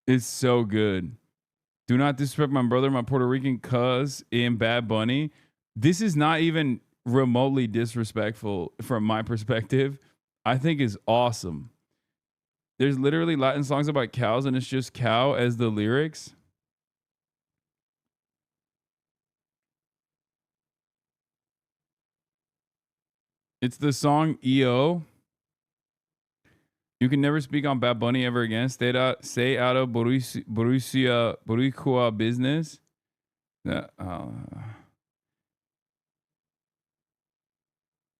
It's so good. Do not disrespect my brother, my Puerto Rican cuz in Bad Bunny. This is not even remotely disrespectful from my perspective. I think is awesome. There's literally Latin songs about cows and it's just cow as the lyrics. It's the song EO. You can never speak on Bad Bunny ever again. Stay out of Boricua business.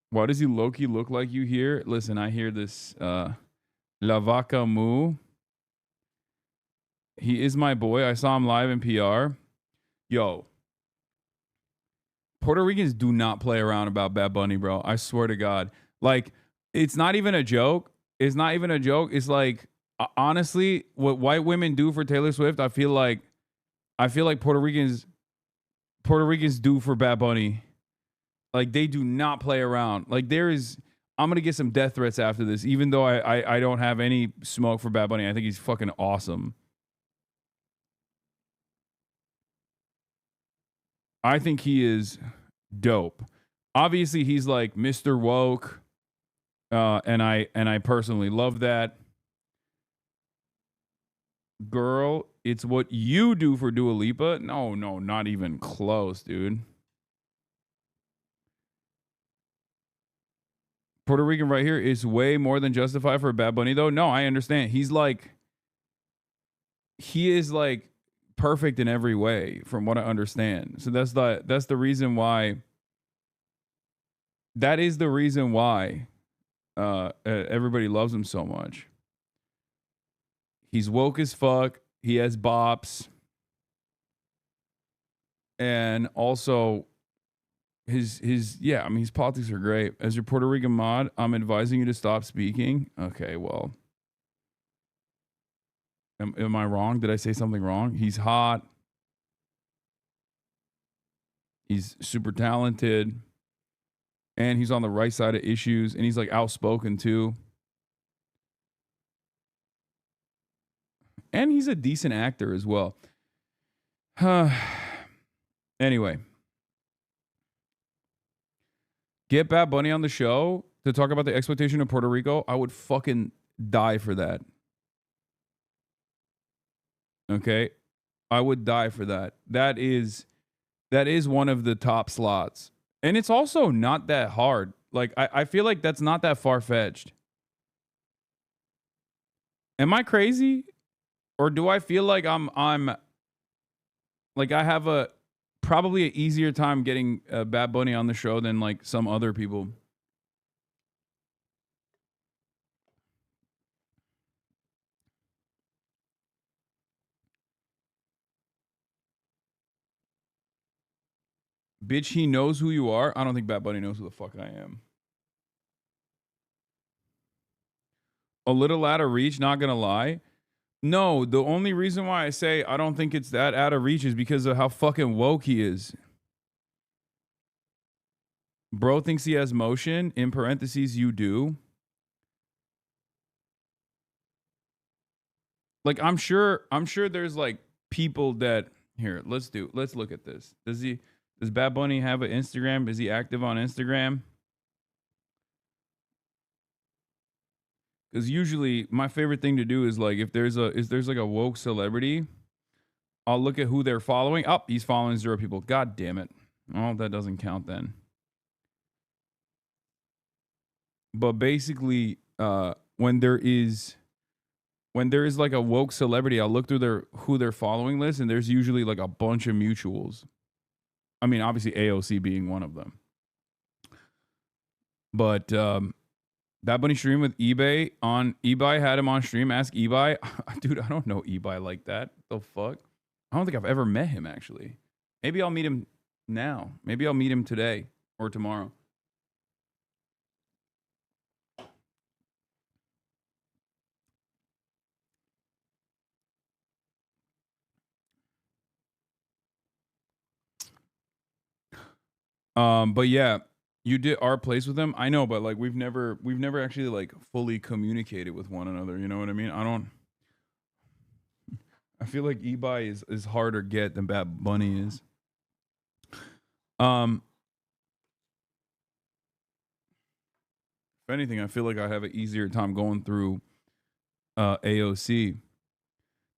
Why does he Loki look like you here? Listen, I hear this. La Vaca Mu. He is my boy. I saw him live in PR. Yo, Puerto Ricans do not play around about Bad Bunny, bro. I swear to God. Like, it's not even a joke. It's not even a joke. It's like, honestly, what white women do for Taylor Swift, I feel like Puerto Ricans do for Bad Bunny. Like, they do not play around. Like, I'm gonna get some death threats after this, even though I don't have any smoke for Bad Bunny. I think he's fucking awesome. I think he is dope. Obviously, he's like Mr. Woke, and I personally love that. Girl, it's what you do for Dua Lipa. No, not even close, dude. Puerto Rican right here is way more than justified for Bad Bunny, though. No, I understand. He is like perfect in every way, from what I understand. So that's the reason why. That is the reason why everybody loves him so much. He's woke as fuck. He has bops, and also his politics are great. As your Puerto Rican mod, I'm advising you to stop speaking. Okay, well, am I wrong? Did I say something wrong? He's hot. He's super talented, and he's on the right side of issues, and he's like outspoken too. And he's a decent actor as well. Anyway, get Bad Bunny on the show to talk about the exploitation of Puerto Rico. I would fucking die for that. Okay? I would die for that. That is one of the top slots. And it's also not that hard. Like, I feel like that's not that far-fetched. Am I crazy? Or do I feel like I'm like I have probably an easier time getting Bad Bunny on the show than like some other people? Bitch, he knows who you are. I don't think Bad Bunny knows who the fuck I am. A little out of reach, not gonna lie. No, the only reason why I say I don't think it's that out of reach is because of how fucking woke he is. Bro thinks he has motion. In parentheses, you do. Like, I'm sure there's like people that here, let's look at this. Does Bad Bunny have an Instagram? Is he active on Instagram? Because usually my favorite thing to do is like if there's like a woke celebrity, I'll look at who they're following. Oh, he's following 0 people. God damn it. Oh, that doesn't count then. But basically, when there is like a woke celebrity, I'll look through who they're following list, and there's usually like a bunch of mutuals. I mean, obviously AOC being one of them. But Bad Bunny stream with eBay had him on stream. Ask eBay. Dude, I don't know eBay like that. The fuck? I don't think I've ever met him actually. Maybe I'll meet him now. Maybe I'll meet him today or tomorrow. But yeah, you did our place with him. I know, but like we've never actually like fully communicated with one another. You know what I mean? I feel like Ebi is harder get than Bad Bunny is. If anything, I feel like I have an easier time going through AOC.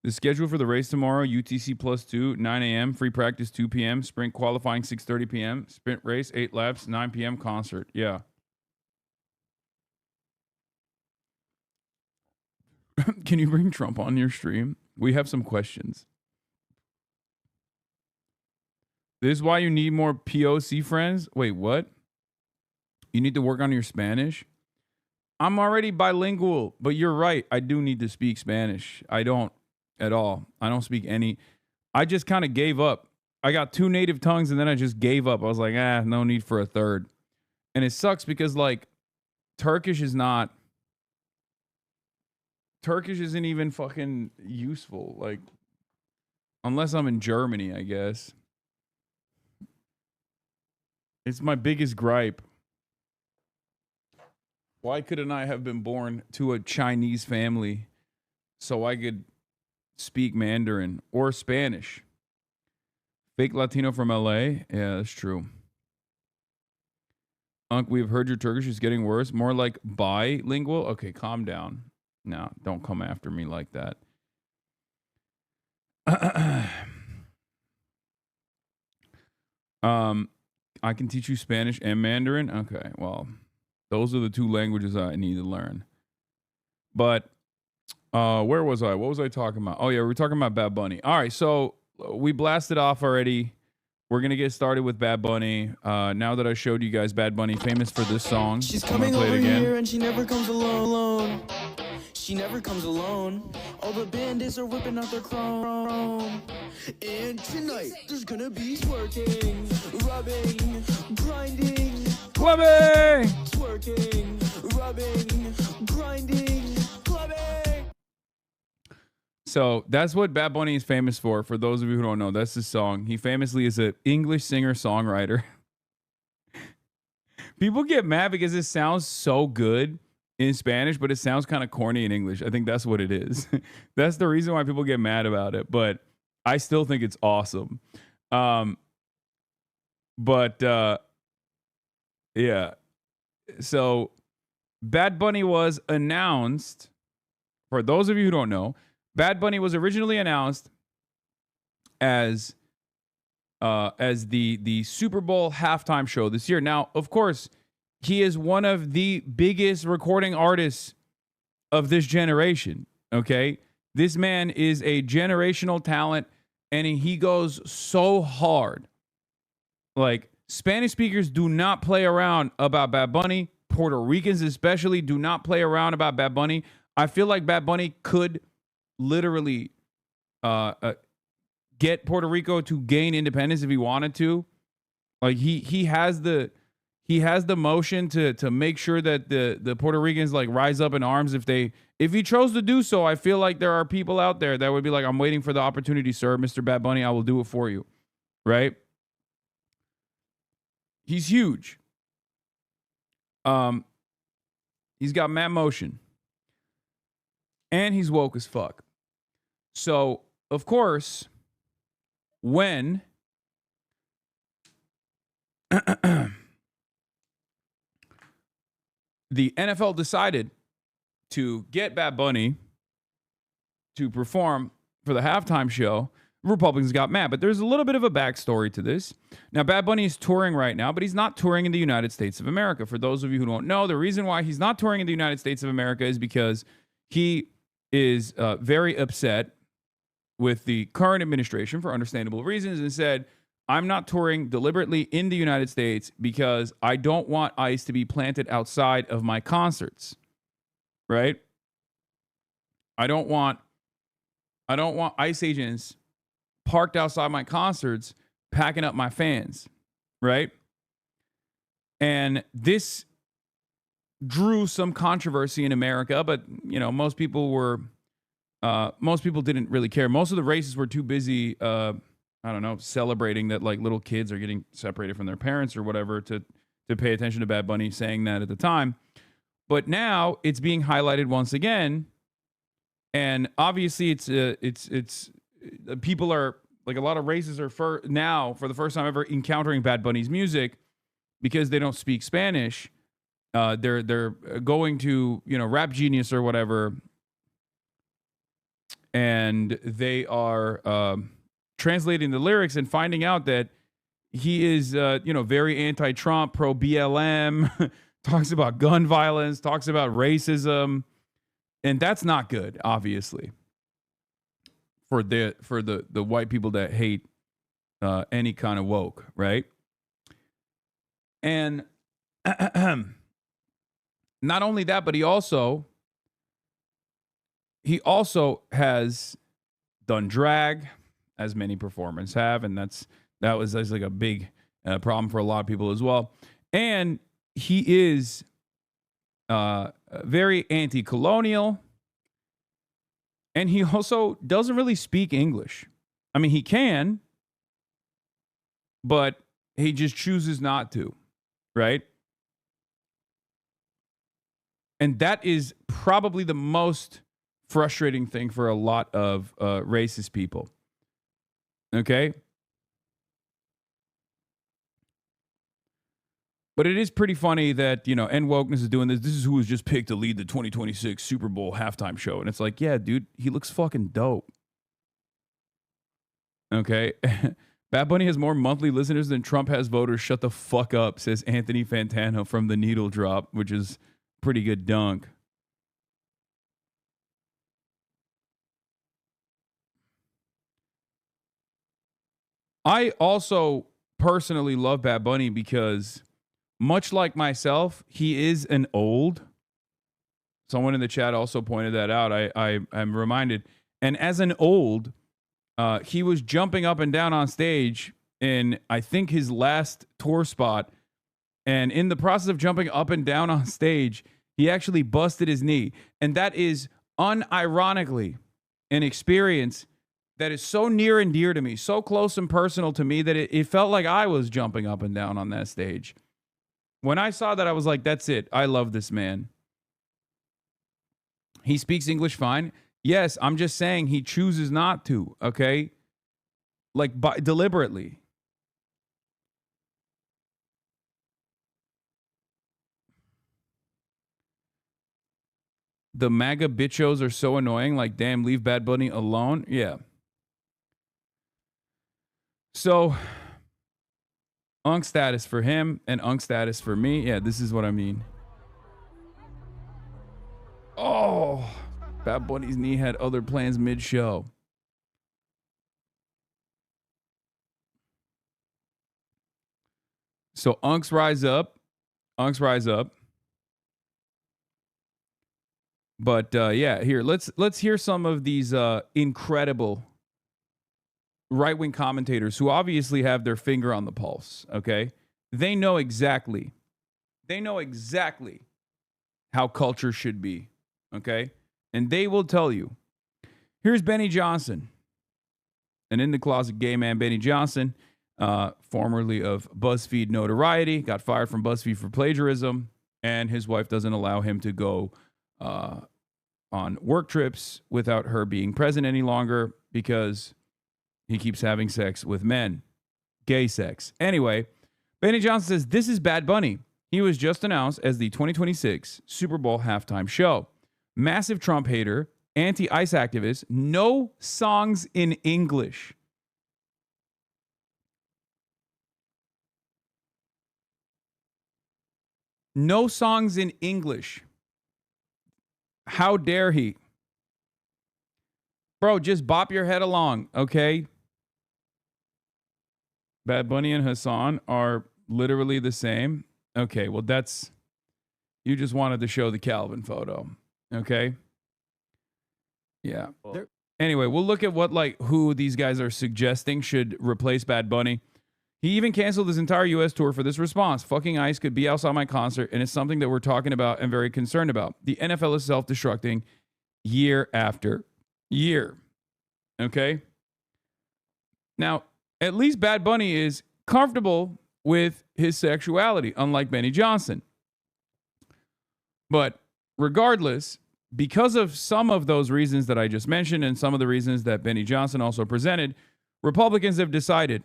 The schedule for the race tomorrow: UTC +2, 9 a.m. Free practice 2 p.m. Sprint qualifying 6:30 p.m. Sprint race 8 laps 9 p.m. Concert. Yeah. Can you bring Trump on your stream? We have some questions. This is why you need more POC friends. Wait, what? You need to work on your Spanish? I'm already bilingual, but you're right. I do need to speak Spanish. I don't at all. I don't speak any. I just kind of gave up. I got 2 native tongues and then I just gave up. I was like, no need for a third. And it sucks because like Turkish isn't even fucking useful. Like, unless I'm in Germany, I guess. It's my biggest gripe. Why couldn't I have been born to a Chinese family so I could speak Mandarin or Spanish? Fake Latino from LA? Yeah, that's true. Unc, we've heard your Turkish is getting worse. More like bilingual? Okay, calm down. No, don't come after me like that. I can teach you Spanish and Mandarin. Okay, well, those are the 2 languages I need to learn. But where was I? What was I talking about? Oh, yeah, we were talking about Bad Bunny. All right, so we blasted off already. We're going to get started with Bad Bunny. Now that I showed you guys Bad Bunny, famous for this song. She's coming over here and she never comes alone. She never comes alone. All the bandits are whipping out their chrome. And tonight, there's gonna be twerking, rubbing, grinding, clubbing, twerking, rubbing, grinding, clubbing. So that's what Bad Bunny is famous for. For those of you who don't know, that's his song. He famously is an English singer-songwriter. People get mad because it sounds so good in Spanish, but it sounds kind of corny in English. I think that's what it is. That's the reason why people get mad about it. But I still think it's awesome. Yeah. So Bad Bunny was announced. For those of you who don't know, Bad Bunny was originally announced as the Super Bowl halftime show this year. Now, of course, he is one of the biggest recording artists of this generation, okay? This man is a generational talent, and he goes so hard. Like, Spanish speakers do not play around about Bad Bunny. Puerto Ricans especially do not play around about Bad Bunny. I feel like Bad Bunny could literally get Puerto Rico to gain independence if he wanted to. Like, he has the motion to make sure that the Puerto Ricans like rise up in arms if he chose to do so. I feel like there are people out there that would be like, I'm waiting for the opportunity, sir, Mr. Bad Bunny. I will do it for you. Right? He's huge. He's got mad motion. And he's woke as fuck. So, of course, when the NFL decided to get Bad Bunny to perform for the halftime show, Republicans got mad. But there's a little bit of a backstory to this. Now, Bad Bunny is touring right now, but he's not touring in the United States of America. For those of you who don't know, the reason why he's not touring in the United States of America is because he is very upset with the current administration for understandable reasons and said, I'm not touring deliberately in the United States because I don't want ICE to be planted outside of my concerts. Right? I don't want ICE agents parked outside my concerts packing up my fans. Right? And this drew some controversy in America, but most people didn't really care. Most of the races were too busy celebrating that like little kids are getting separated from their parents or whatever to pay attention to Bad Bunny saying that at the time. But now it's being highlighted once again, and obviously it's people are like a lot of races are for the first time ever encountering Bad Bunny's music because they don't speak Spanish. They're going to Rap Genius or whatever, and they are translating the lyrics and finding out that he is very anti-Trump, pro BLM, talks about gun violence, talks about racism, and that's not good, obviously, for the white people that hate any kind of woke, right? And not only that, but he also has done drag, as many performers have, and that's like a big problem for a lot of people as well. And he is very anti-colonial, and he also doesn't really speak English. I mean, he can, but he just chooses not to, right? And that is probably the most frustrating thing for a lot of racist people. Okay? But it is pretty funny that, End Wokeness is doing this. This is who was just picked to lead the 2026 Super Bowl halftime show. And it's like, yeah, dude, he looks fucking dope. Okay? Bad Bunny has more monthly listeners than Trump has voters. Shut the fuck up, says Anthony Fantano from The Needle Drop, which is pretty good dunk. I also personally love Bad Bunny because, much like myself, he is an old. Someone in the chat also pointed that out. I'm reminded. And as an old, he was jumping up and down on stage in, I think, his last tour spot. And in the process of jumping up and down on stage, he actually busted his knee. And that is unironically an experience that is so near and dear to me, so close and personal to me that it felt like I was jumping up and down on that stage. When I saw that, I was like, that's it. I love this man. He speaks English fine. Yes, I'm just saying he chooses not to, okay? Like, deliberately. The MAGA bitchos are so annoying. Like, damn, leave Bad Bunny alone. Yeah. So, unk status for him and unk status for me. Yeah, this is what I mean. Oh, Bad Bunny's knee had other plans mid-show. So, unks rise up. Unks rise up. But yeah, here, let's hear some of these incredible right-wing commentators who obviously have their finger on the pulse, okay? They know exactly how culture should be, okay? And they will tell you. Here's Benny Johnson, an in-the-closet gay man, Benny Johnson, formerly of BuzzFeed notoriety, got fired from BuzzFeed for plagiarism, and his wife doesn't allow him to go on work trips without her being present any longer because he keeps having sex with men. Gay sex. Anyway, Benny Johnson says, this is Bad Bunny. He was just announced as the 2026 Super Bowl halftime show. Massive Trump hater, anti-ICE activist, no songs in English. No songs in English. How dare he? Bro, just bop your head along, okay? Bad Bunny and Hassan are literally the same. Okay, well, that's... You just wanted to show the Calvin photo, okay? Yeah. Anyway, we'll look at who these guys are suggesting should replace Bad Bunny. He even canceled his entire U.S. tour for this response. Fucking ICE could be outside my concert, and it's something that we're talking about and very concerned about. The NFL is self-destructing year after year. Okay? Now, at least Bad Bunny is comfortable with his sexuality, unlike Benny Johnson. But regardless, because of some of those reasons that I just mentioned and some of the reasons that Benny Johnson also presented, Republicans have decided,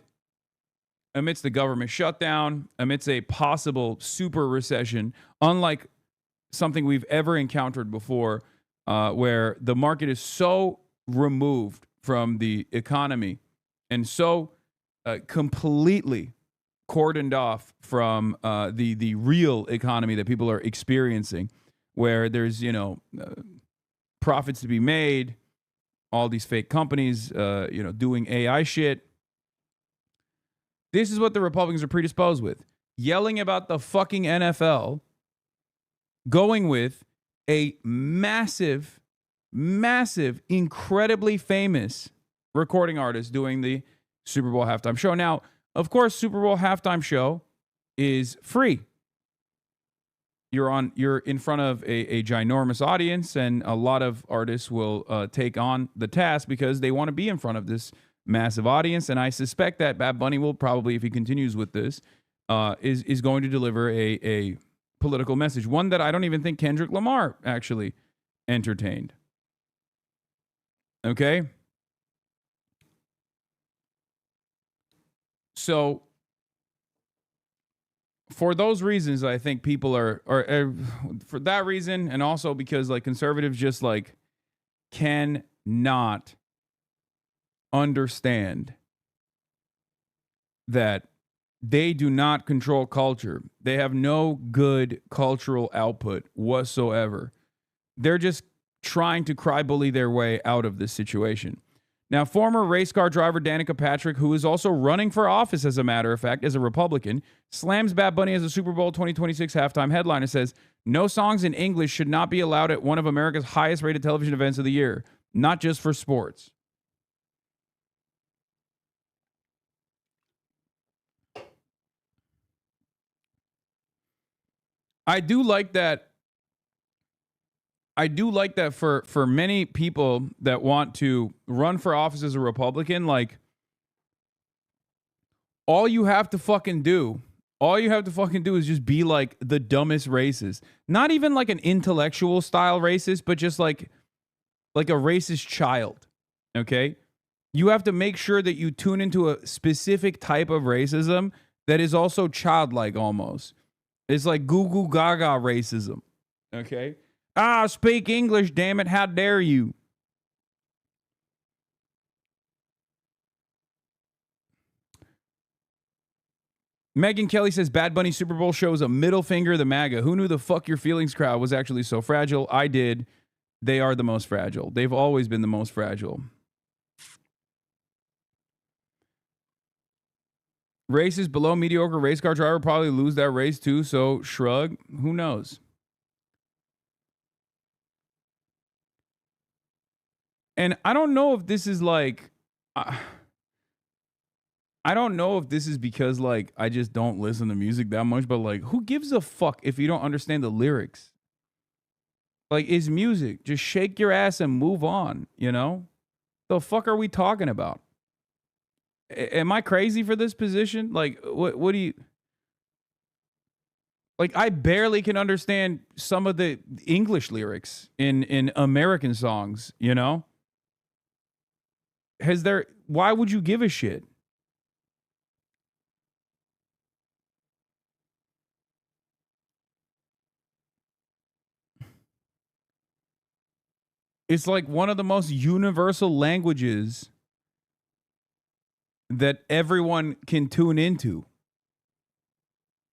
amidst the government shutdown, amidst a possible super recession, unlike something we've ever encountered before, where the market is so removed from the economy and so completely cordoned off from the real economy that people are experiencing, where there's profits to be made, all these fake companies doing AI shit. This is what the Republicans are predisposed with: yelling about the fucking NFL, going with a massive, incredibly famous recording artist doing the Super Bowl halftime show. Now, of course, Super Bowl halftime show is free. You're in front of a ginormous audience, and a lot of artists will take on the task because they want to be in front of this massive audience. And I suspect that Bad Bunny will probably, if he continues with this, is going to deliver a political message, one that I don't even think Kendrick Lamar actually entertained. Okay? So, for those reasons, I think people are for that reason, and also because like conservatives just like cannot understand that they do not control culture. They have no good cultural output whatsoever. They're just trying to cry bully their way out of this situation. Now, former race car driver Danica Patrick, who is also running for office, as a matter of fact, as a Republican, slams Bad Bunny as a Super Bowl 2026 halftime headliner, says, no songs in English should not be allowed at one of America's highest rated television events of the year, not just for sports. I do like that for many people that want to run for office as a Republican, like, all you have to fucking do is just be like the dumbest racist. Not even like an intellectual style racist, but just like a racist child. Okay? You have to make sure that you tune into a specific type of racism that is also childlike almost. It's like goo goo gaga racism. Okay? Speak English, damn it. How dare you? Megan Kelly says Bad Bunny Super Bowl shows a middle finger to the MAGA. Who knew the fuck your feelings crowd was actually so fragile? I did. They are the most fragile. They've always been the most fragile. Races below mediocre race car driver probably lose that race too, so shrug. Who knows? And I don't know if this is like... I don't know if this is because, like, I just don't listen to music that much, but, like, who gives a fuck if you don't understand the lyrics? Like, it's music. Just shake your ass and move on, you know? The fuck are we talking about? Am I crazy for this position? Like, what do you... Like, I barely can understand some of the English lyrics in American songs, you know? Why would you give a shit? It's like one of the most universal languages that everyone can tune into.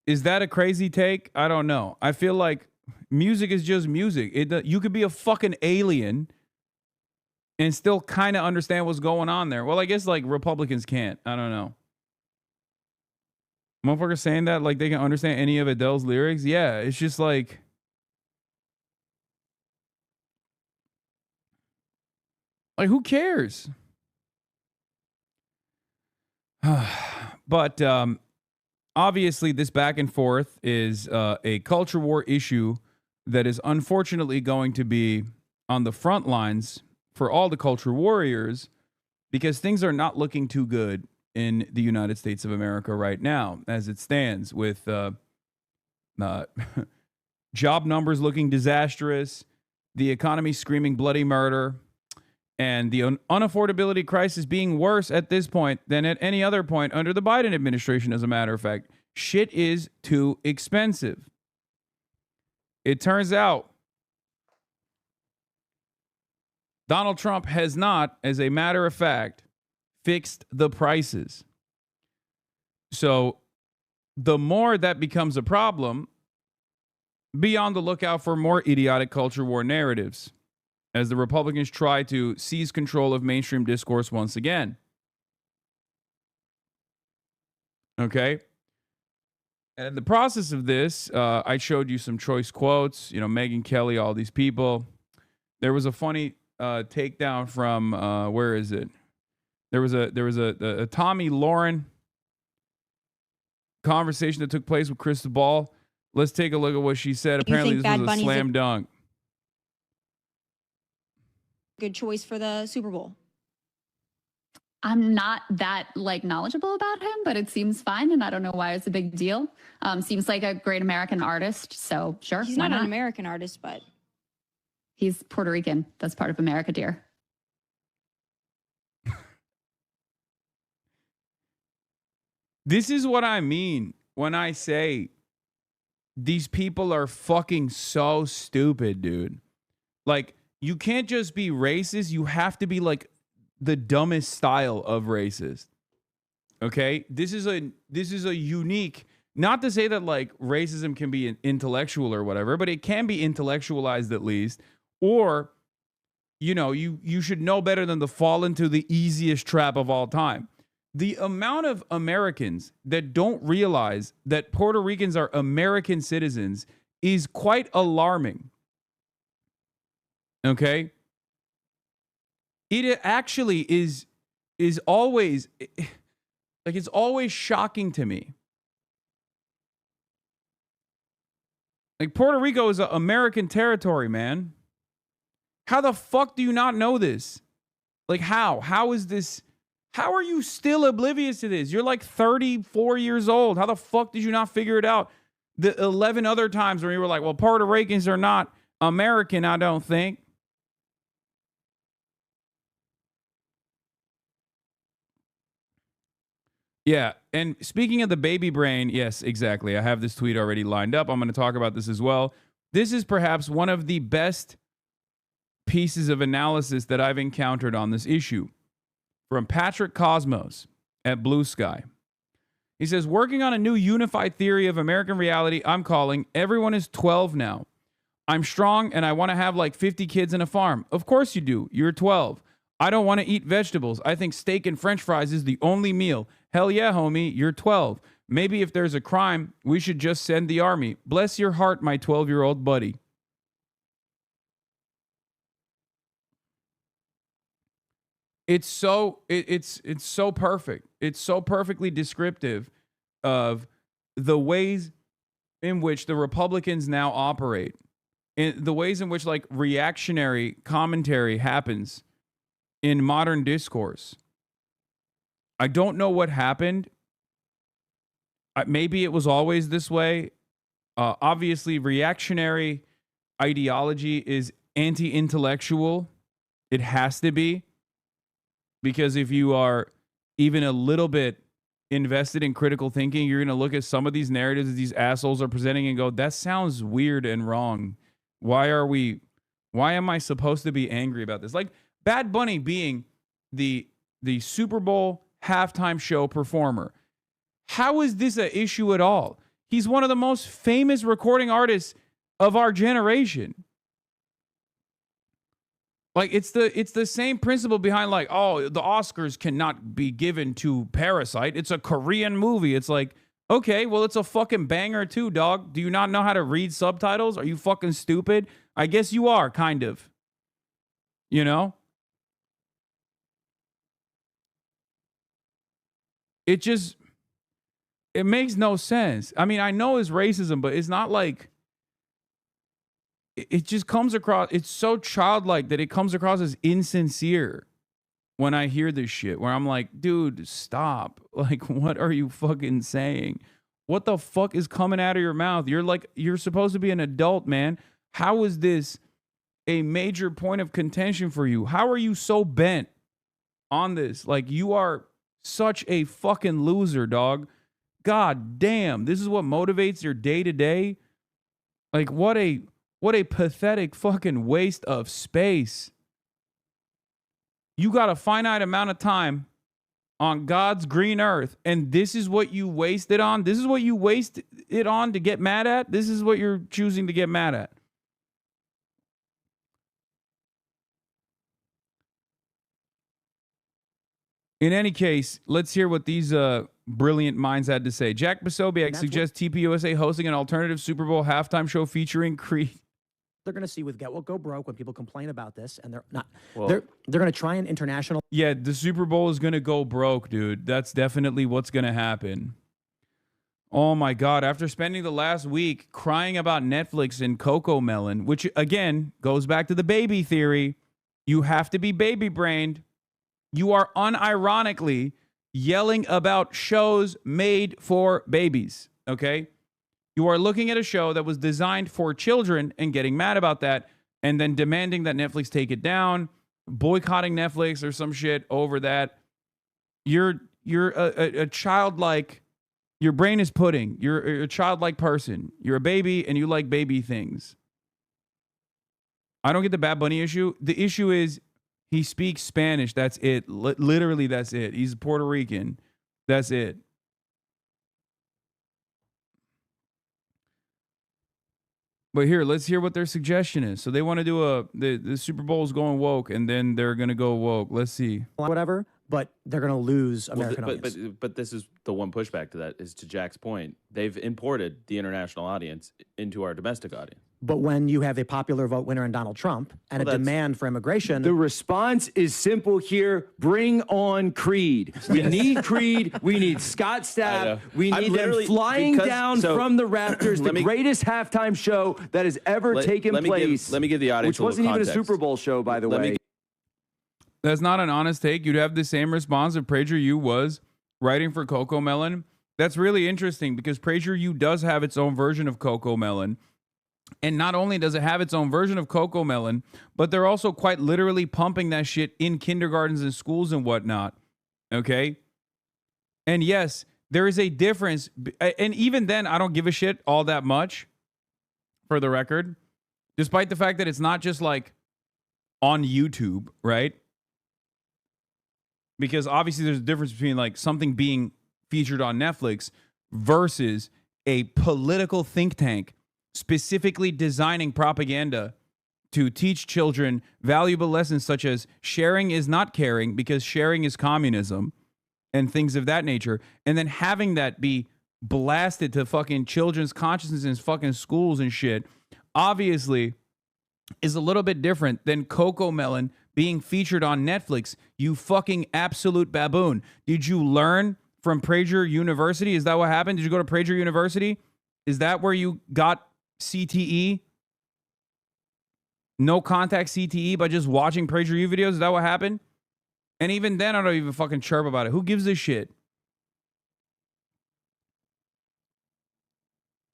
Is that a crazy take? I don't know. I feel like music is just music. You could be a fucking alien and still kind of understand what's going on there. Well, I guess like Republicans can't. I don't know. Motherfuckers saying that like they can understand any of Adele's lyrics. Yeah, it's just like... Like, who cares? But obviously, this back and forth is a culture war issue that is unfortunately going to be on the front lines for all the culture warriors, because things are not looking too good in the United States of America right now, as it stands, with job numbers looking disastrous, the economy screaming bloody murder, and the unaffordability crisis being worse at this point than at any other point under the Biden administration, as a matter of fact. Shit is too expensive. It turns out Donald Trump has not, as a matter of fact, fixed the prices. So the more that becomes a problem, be on the lookout for more idiotic culture war narratives as the Republicans try to seize control of mainstream discourse once again. Okay? And in the process of this, I showed you some choice quotes, Megyn Kelly, all these people. There was a funny takedown from, where is it? There was a Tommy Lauren conversation that took place with Krista Ball. Let's take a look at what she said. Apparently, this was a slam dunk. Good choice for the Super Bowl. I'm not that knowledgeable about him, but it seems fine, and I don't know why it's a big deal. Seems like a great American artist, so sure. He's not an American artist, but he's Puerto Rican. That's part of America, dear. This is what I mean when I say these people are fucking so stupid, dude. Like, you can't just be racist. You have to be the dumbest style of racist. Okay? This is a unique, not to say that racism can be intellectual or whatever, but it can be intellectualized at least. Or, you should know better than to fall into the easiest trap of all time. The amount of Americans that don't realize that Puerto Ricans are American citizens is quite alarming. Okay? It actually is always, it's always shocking to me. Puerto Rico is an American territory, man. How the fuck do you not know this? How? How is this? How are you still oblivious to this? You're 34 years old. How the fuck did you not figure it out? The 11 other times where you were well, Puerto Ricans are not American, I don't think. Yeah, and speaking of the baby brain, yes, exactly. I have this tweet already lined up. I'm going to talk about this as well. This is perhaps one of the best pieces of analysis that I've encountered on this issue. From Patrick Cosmos at Blue Sky. He says, working on a new unified theory of American reality, I'm calling everyone is 12 now. I'm strong and I want to have 50 kids and a farm. Of course you do. You're 12. I don't want to eat vegetables. I think steak and french fries is the only meal. Hell yeah, homie. You're 12. Maybe if there's a crime, we should just send the army. Bless your heart, my 12-year-old buddy. It's so perfect. It's so perfectly descriptive of the ways in which the Republicans now operate, in the ways in which reactionary commentary happens in modern discourse. I don't know what happened. Maybe it was always this way. Obviously, reactionary ideology is anti-intellectual. It has to be. Because if you are even a little bit invested in critical thinking, you're going to look at some of these narratives that these assholes are presenting and go, that sounds weird and wrong. Why am I supposed to be angry about this? Bad Bunny being the Super Bowl halftime show performer. How is this an issue at all? He's one of the most famous recording artists of our generation. It's the same principle behind the Oscars cannot be given to Parasite. It's a Korean movie. It's okay, well, it's a fucking banger too, dog. Do you not know how to read subtitles? Are you fucking stupid? I guess you are, kind of. It makes no sense. I mean, I know it's racism, but it's not it just comes across, it's so childlike that it comes across as insincere when I hear this shit, where I'm dude, stop. What are you fucking saying? What the fuck is coming out of your mouth? You're supposed to be an adult, man. How is this a major point of contention for you? How are you so bent on this? Like, you are such a fucking loser, dog. God damn, this is what motivates your day to day. Like, what a pathetic fucking waste of space. You got a finite amount of time on God's green earth, and this is what you waste it on? This is what you waste it on to get mad at? This is what you're choosing to get mad at? In any case, let's hear what these brilliant minds had to say. Jack Posobiec suggests TPUSA hosting an alternative Super Bowl halftime show featuring Creed. They're going to see with Get What Go Broke when people complain about this, and they're not. Well, they're going to try an international. Yeah, the Super Bowl is going to go broke, dude. That's definitely what's going to happen. Oh my God! After spending the last week crying about Netflix and Coco Melon, which again goes back to the baby theory, you have to be baby brained. You are unironically yelling about shows made for babies. Okay. You are looking at a show that was designed for children and getting mad about that, and then demanding that Netflix take it down, boycotting Netflix or some shit over that. You're a childlike, your brain is pudding. You're a childlike person. You're a baby and you like baby things. I don't get the Bad Bunny issue. The issue is he speaks Spanish. That's it. Literally, that's it. He's Puerto Rican. That's it. But here, let's hear what their suggestion is. So they want to do the Super Bowl is going woke, and then they're going to go woke. Let's see. Whatever, but they're going to lose American audience. But this is the one pushback to that is to Jack's point. They've imported the international audience into our domestic audience. But when you have a popular vote winner in Donald Trump and a demand for immigration... The response is simple here. Bring on Creed. We need Creed. We need Scott Stapp. We need them flying down from the rafters. The greatest halftime show that has ever taken place. Let me give the audience which wasn't even a context. Super Bowl show, by the way. That's not an honest take. You'd have the same response if PragerU was writing for Coco Melon. That's really interesting because PragerU does have its own version of Coco Melon. And not only does it have its own version of Coco Melon, but they're also quite literally pumping that shit in kindergartens and schools and whatnot. Okay? And yes, there is a difference. And even then, I don't give a shit all that much, for the record. Despite the fact that it's not just like on YouTube, right? Because obviously there's a difference between like something being featured on Netflix versus a political think tank specifically designing propaganda to teach children valuable lessons such as sharing is not caring because sharing is communism and things of that nature. And then having that be blasted to fucking children's consciousness in fucking schools and shit obviously is a little bit different than Coco Melon being featured on Netflix. You fucking absolute baboon. Did you learn from Prager University? Is that what happened? Did you go to Prager University? Is that where you got CTE? No contact CTE by just watching PragerU videos? Is that what happened? And even then, I don't even fucking chirp about it. Who gives a shit?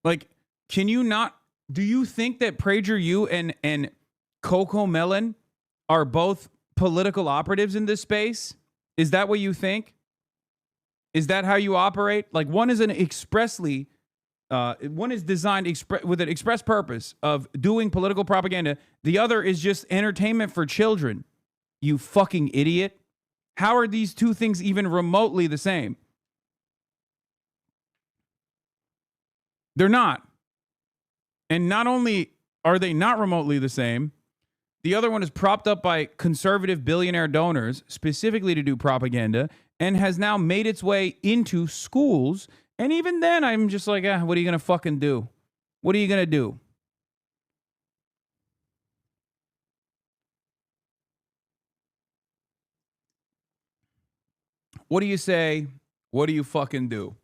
Like, can you not... Do you think that PragerU and Coco Melon are both political operatives in this space? Is that what you think? Is that how you operate? Like, one is an expressly... one is designed with an express purpose of doing political propaganda. The other is just entertainment for children. You fucking idiot. How are these two things even remotely the same? They're not. And not only are they not remotely the same, the other one is propped up by conservative billionaire donors specifically to do propaganda and has now made its way into schools. And even then, I'm just like, what are you going to fucking do? What are you going to do? What do you say? What do you fucking do?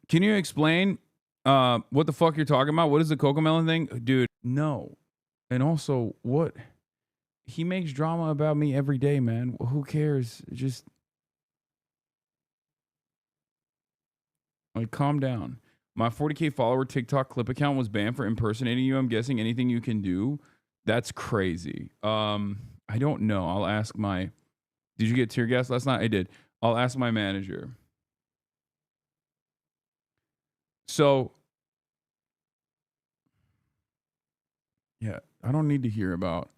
Can you explain what the fuck you're talking about? What is the Coco Melon thing? Dude, no. And also, what? He makes drama about me every day, man. Who cares? Just... like, calm down. My 40K follower TikTok clip account was banned for impersonating you. I'm guessing anything you can do. That's crazy. I don't know. I'll ask my. Did you get tear gas last night? I did. I'll ask my manager. So, yeah, I don't need to hear about.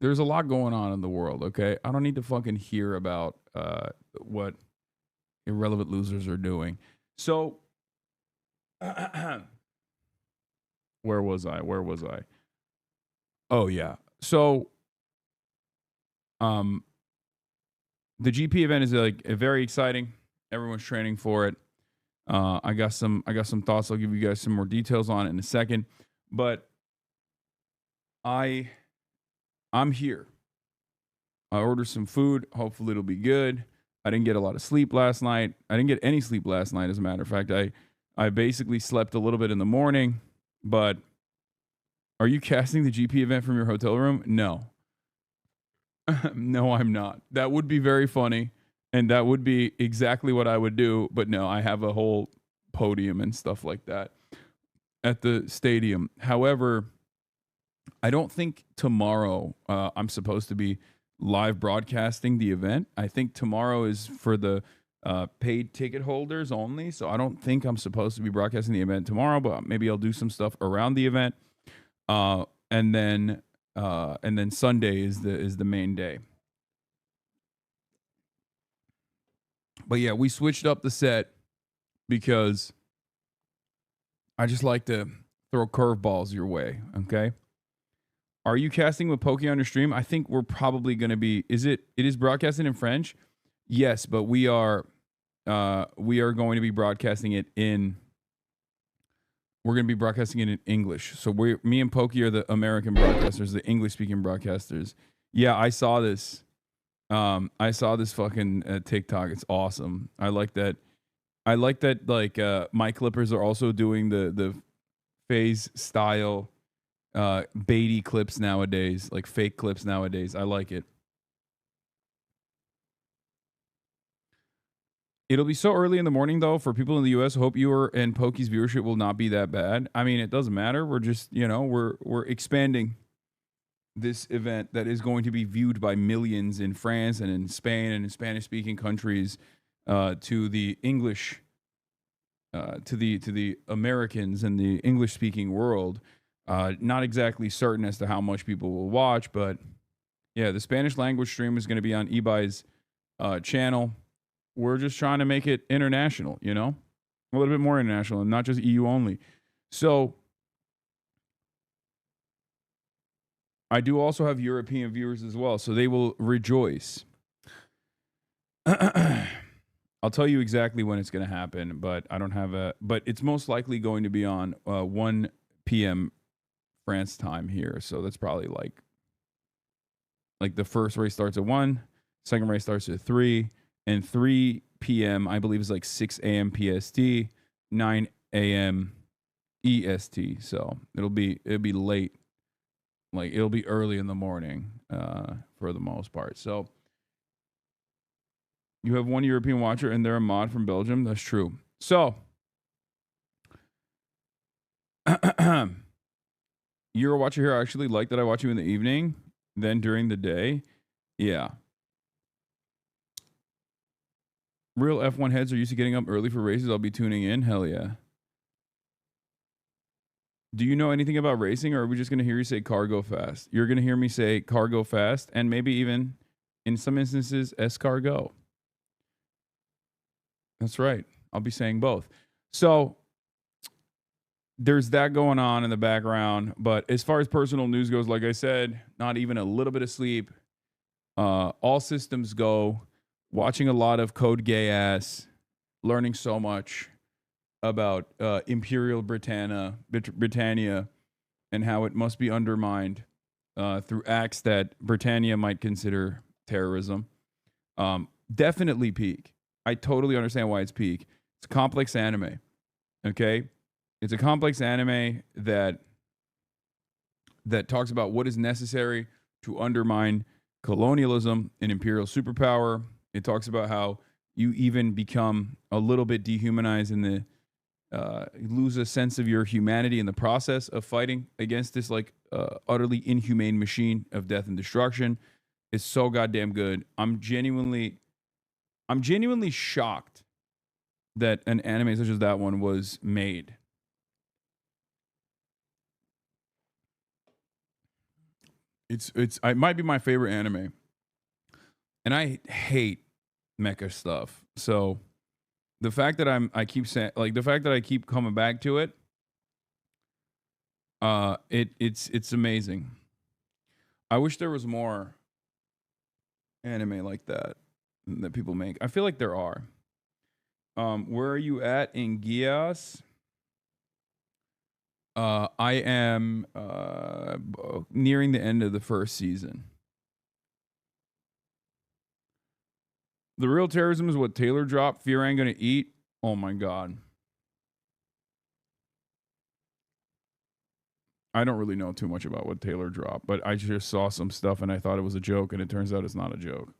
There's a lot going on in the world, okay? I don't need to fucking hear about what irrelevant losers are doing. So, where was I? Oh, yeah. So, the GP event is like very exciting. Everyone's training for it. I got some thoughts. I'll give you guys some more details on it in a second. But I'm here. I ordered some food. Hopefully it'll be good. I didn't get a lot of sleep last night. I didn't get any sleep last night, as a matter of fact. I basically slept a little bit in the morning. But are you casting the GP event from your hotel room? No. No, I'm not. That would be very funny. And that would be exactly what I would do. But no, I have a whole podium and stuff like that at the stadium. However, I don't think tomorrow I'm supposed to be live broadcasting the event. I think tomorrow is for the paid ticket holders only. So I don't think I'm supposed to be broadcasting the event tomorrow, but maybe I'll do some stuff around the event. And then Sunday is the main day. But yeah, we switched up the set because I just like to throw curveballs your way, okay? Are you casting with Pokey on your stream? I think we're probably going to be, it is broadcasting in French? Yes, but we are going to be broadcasting it in, we're going to be broadcasting it in English. So me and Pokey are the American broadcasters, the English-speaking broadcasters. Yeah, I saw this. I saw this fucking TikTok. It's awesome. I like that. Like my clippers are also doing the phase style baity clips nowadays, like fake clips nowadays. I like it. It'll be so early in the morning though for people in the US. Hope your and Pokey's viewership will not be that bad. I mean, it doesn't matter. We're just, we're expanding this event that is going to be viewed by millions in France and in Spain and in Spanish-speaking countries, to the English, to the Americans and the English-speaking world. Not exactly certain as to how much people will watch, but yeah, the Spanish language stream is going to be on Ibai's channel. We're just trying to make it international, a little bit more international and not just EU only. So I do also have European viewers as well, so they will rejoice. I'll tell you exactly when it's going to happen, but I don't have but it's most likely going to be on 1 p.m. France time here. So that's probably like the first race starts at 1, second race starts at 3, and 3 p.m. I believe is like 6 a.m. PST, 9 a.m. EST. So it'll be late. Like it'll be early in the morning for the most part. So you have one European watcher and they're a mod from Belgium. That's true. So you're a watcher here. I actually like that I watch you in the evening, then during the day. Yeah. Real F1 heads are used to getting up early for races. I'll be tuning in. Hell yeah. Do you know anything about racing, or are we just going to hear you say cargo fast? You're going to hear me say cargo fast, and maybe even, in some instances, escargot. That's right. I'll be saying both. So there's that going on in the background. But as far as personal news goes, like I said, not even a little bit of sleep. All systems go. Watching a lot of Code Gay Ass. Learning so much about Imperial Britannia and how it must be undermined through acts that Britannia might consider terrorism. Definitely peak. I totally understand why it's peak. It's a complex anime. Okay? It's a complex anime that talks about what is necessary to undermine colonialism and imperial superpower. It talks about how you even become a little bit dehumanized in lose a sense of your humanity in the process of fighting against this like utterly inhumane machine of death and destruction. It's so goddamn good. I'm genuinely shocked that an anime such as that one was made. It might be my favorite anime, and I hate mecha stuff. So the fact that I keep saying, like, the fact that I keep coming back to it, it's amazing. I wish there was more anime like that people make. I feel like there are. Where are you at in Gias? I am nearing the end of the first season. The real terrorism is what Taylor dropped. Fear ain't gonna eat. Oh my god. I don't really know too much about what Taylor dropped, but I just saw some stuff and I thought it was a joke, and it turns out it's not a joke.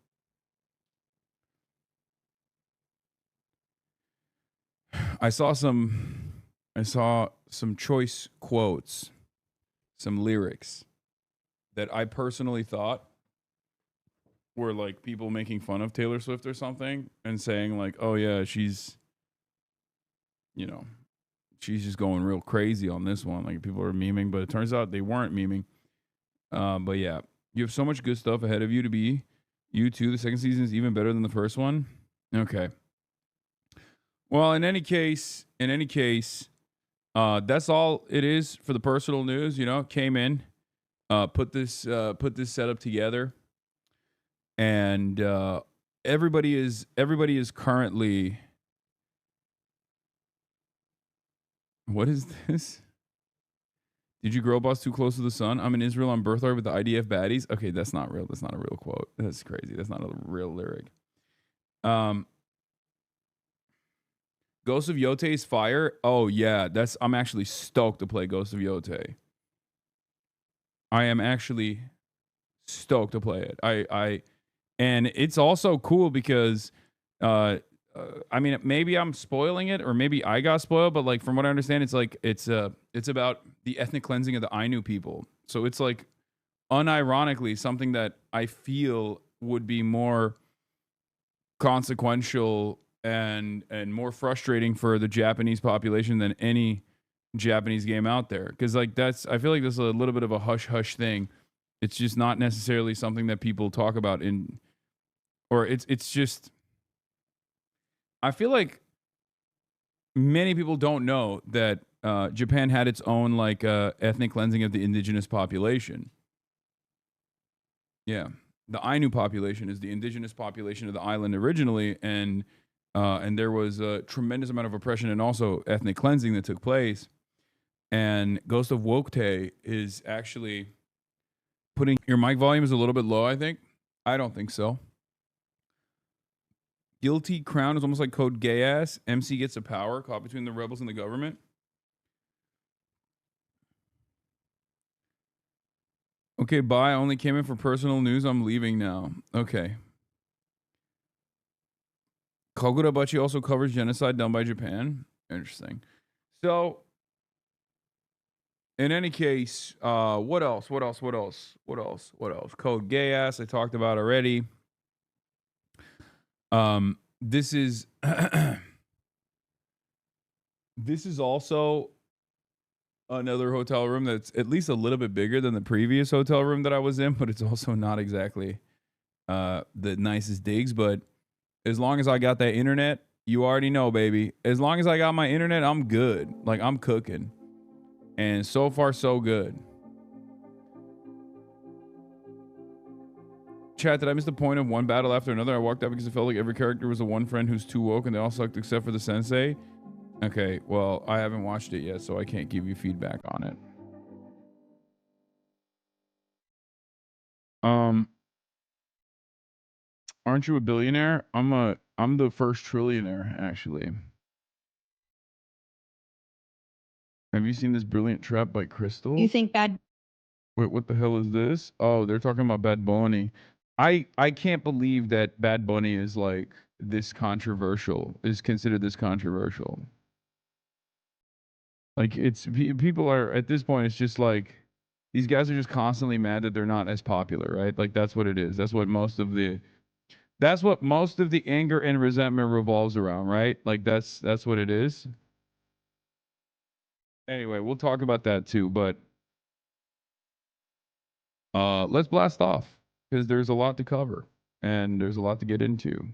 I saw some choice quotes, some lyrics that I personally thought were like people making fun of Taylor Swift or something and saying like, oh yeah, she's just going real crazy on this one. Like people are memeing, but it turns out they weren't memeing. But yeah, you have so much good stuff ahead of you to be you too. The second season is even better than the first one. Okay. Well, in any case, that's all it is for the personal news. Came in, put this setup together, and everybody is currently. What is this? Did you girl boss too close to the sun? I'm in Israel on birthright with the IDF baddies. Okay, that's not real. That's not a real quote. That's crazy. That's not a real lyric. Ghost of Yote's fire. Oh yeah, I'm actually stoked to play Ghost of Yote. I am actually stoked to play it. And it's also cool because I mean, maybe I'm spoiling it, or maybe I got spoiled, but like from what I understand, it's like it's about the ethnic cleansing of the Ainu people. So it's like unironically something that I feel would be more consequential and more frustrating for the Japanese population than any Japanese game out there. Because like I feel like this is a little bit of a hush hush thing. It's just not necessarily something that people talk about it's just. I feel like many people don't know that Japan had its own like ethnic cleansing of the indigenous population. Yeah, the Ainu population is the indigenous population of the island originally, and there was a tremendous amount of oppression and also ethnic cleansing that took place. And Ghost of Wokte is actually putting your mic volume is a little bit low. I think. I don't think so. Guilty crown is almost like code gay ass. MC gets a power caught between the rebels and the government. Okay, bye. I only came in for personal news. I'm leaving now. Okay. Kogurabachi also covers genocide done by Japan. Interesting. So, in any case, what else? Code gay ass I talked about already. This is this is also another hotel room that's at least a little bit bigger than the previous hotel room that I was in, but it's also not exactly the nicest digs. But as long as I got that internet, you already know, baby. As long as I got my internet, I'm good. Like I'm cooking. And so far, so good. Chat, did I miss the point of one battle after another? I walked out because it felt like every character was the one friend who's too woke and they all sucked except for the sensei. Okay, well, I haven't watched it yet, so I can't give you feedback on it. Aren't you a billionaire? I'm the first trillionaire, actually. Have you seen this brilliant trap by Crystal? You think bad? Wait, what the hell is this? Oh, they're talking about Bad Bunny. I can't believe that Bad Bunny is like this controversial, is considered this controversial. Like people are at this point. It's just like these guys are just constantly mad that they're not as popular, right? Like that's what it is. That's what most of the anger and resentment revolves around, right? Like that's what it is. Anyway, we'll talk about that too, but let's blast off because there's a lot to cover and there's a lot to get into.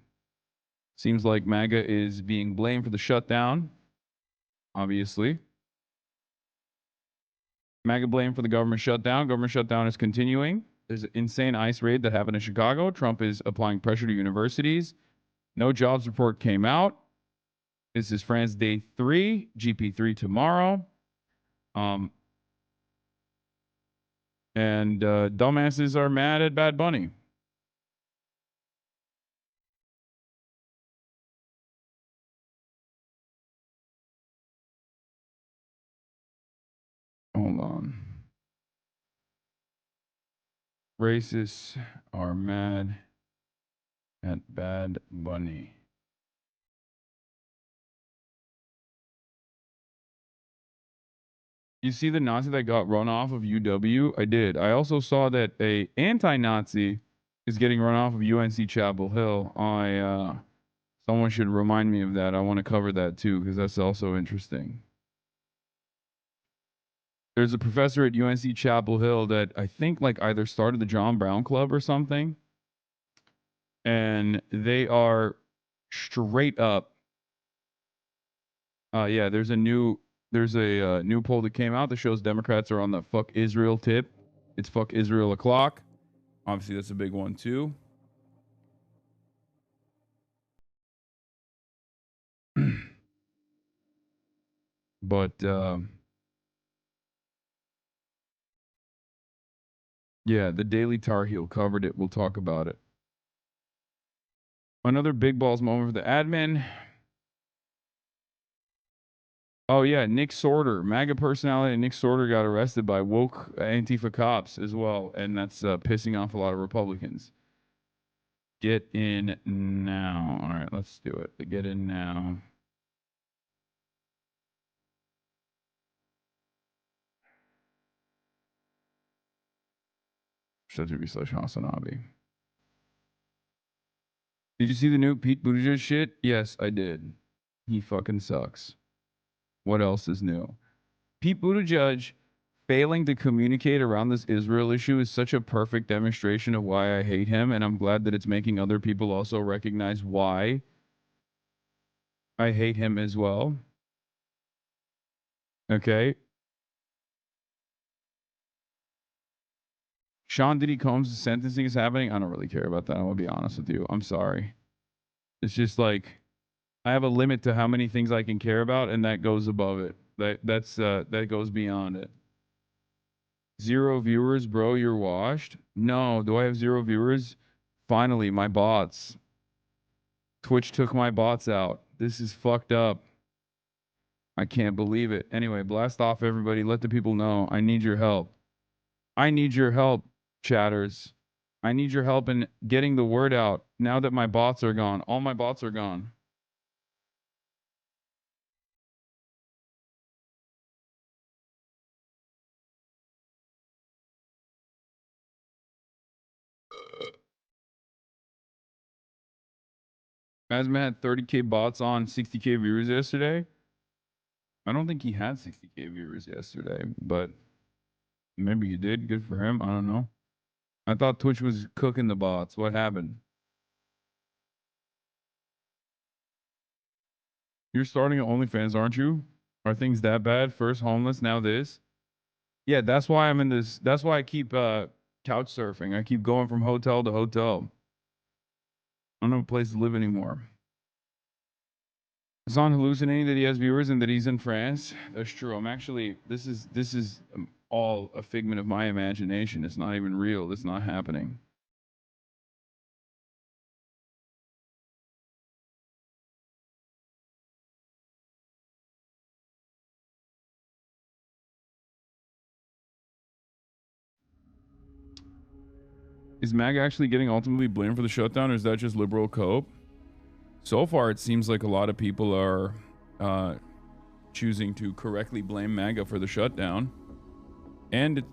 Seems like MAGA is being blamed for the shutdown, obviously. MAGA blamed for the government shutdown. Government shutdown is continuing. There's an insane ICE raid that happened in Chicago. Trump is applying pressure to universities. No jobs report came out. This is France day 3, GP3 tomorrow. And dumbasses are mad at Bad Bunny. Hold on. Racists are mad at Bad Bunny. You see the Nazi that got run off of UW? I did. I also saw that a anti-Nazi is getting run off of UNC Chapel Hill. Someone should remind me of that. I want to cover that too because that's also interesting. There's a professor at UNC Chapel Hill that I think like either started the John Brown Club or something. And they are straight up. Yeah, there's a new poll that came out that shows Democrats are on the fuck Israel tip. It's fuck Israel o'clock. Obviously, that's a big one too. But yeah, the Daily Tar Heel covered it. We'll talk about it. Another big balls moment for the admin. Oh yeah, Nick Sorter, MAGA personality. Nick Sorter got arrested by woke Antifa cops as well, and that's pissing off a lot of Republicans. Get in now. All right, let's do it. Get in now. /Hasanabi. Did you see the new Pete Buttigieg shit? Yes, I did. He fucking sucks. What else is new? Pete Buttigieg failing to communicate around this Israel issue is such a perfect demonstration of why I hate him, and I'm glad that it's making other people also recognize why I hate him as well. Okay. Sean Diddy Combs' sentencing is happening. I don't really care about that. I'm gonna be honest with you. I'm sorry. It's just like I have a limit to how many things I can care about, and that goes above it. That goes beyond it. 0 viewers, bro. You're washed. No, do I have 0 viewers? Finally, my bots. Twitch took my bots out. This is fucked up. I can't believe it. Anyway, blast off, everybody. Let the people know. I need your help. I need your help, chatters. I need your help in getting the word out now that my bots are gone. All my bots are gone. Asma had 30K bots on 60K viewers yesterday. I don't think he had 60K viewers yesterday, but maybe he did. Good for him. I don't know. I thought Twitch was cooking the bots. What happened? You're starting at OnlyFans, aren't you? Are things that bad? First homeless, now this? Yeah, that's why I'm in this. That's why I keep couch surfing. I keep going from hotel to hotel. I don't have a place to live anymore. Hassan hallucinating that he has viewers and that he's in France. That's true. I'm actually. This is all a figment of my imagination. It's not even real. It's not happening. Is MAG actually getting ultimately blamed for the shutdown, or is that just liberal cope? So far, it seems like a lot of people are choosing to correctly blame MAGA for the shutdown. And it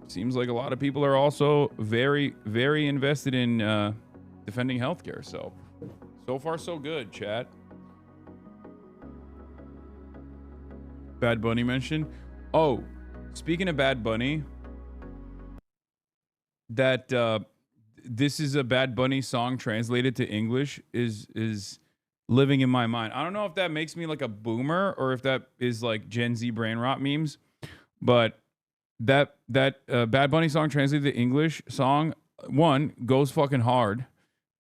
seems like a lot of people are also very, very invested in defending healthcare. So far, so good, chat. Bad Bunny mentioned. Oh, speaking of Bad Bunny, that this is a Bad Bunny song translated to English is living in my mind. I don't know if that makes me like a boomer or if that is like Gen Z brain rot memes, but that Bad Bunny song translated to English song, one, goes fucking hard,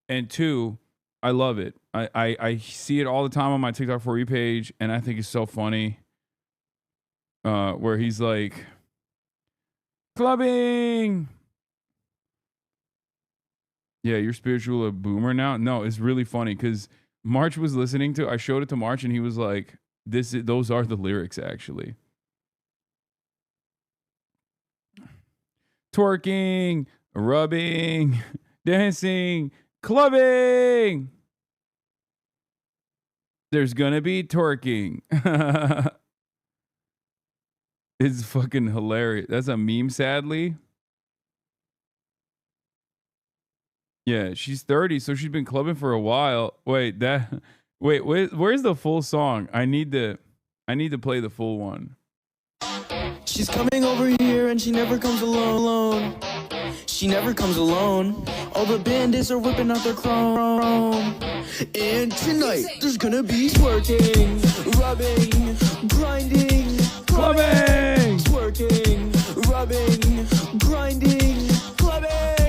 and two, I love it. I see it all the time on my TikTok For You page, and I think it's so funny. Where he's like, clubbing. Yeah, you're spiritual a boomer now? No, it's really funny because March was listening to, I showed it to March and he was like, those are the lyrics actually. Twerking, rubbing, dancing, clubbing. There's gonna be twerking. It's fucking hilarious. That's a meme, sadly. Yeah, she's 30, so she's been clubbing for a while. Wait, where's the full song? I need to play the full one. She's coming over here and she never comes alone. She never comes alone. All the bandits are whipping out their chrome. And tonight there's gonna be twerking, rubbing, grinding, clubbing, twerking, rubbing, grinding, clubbing.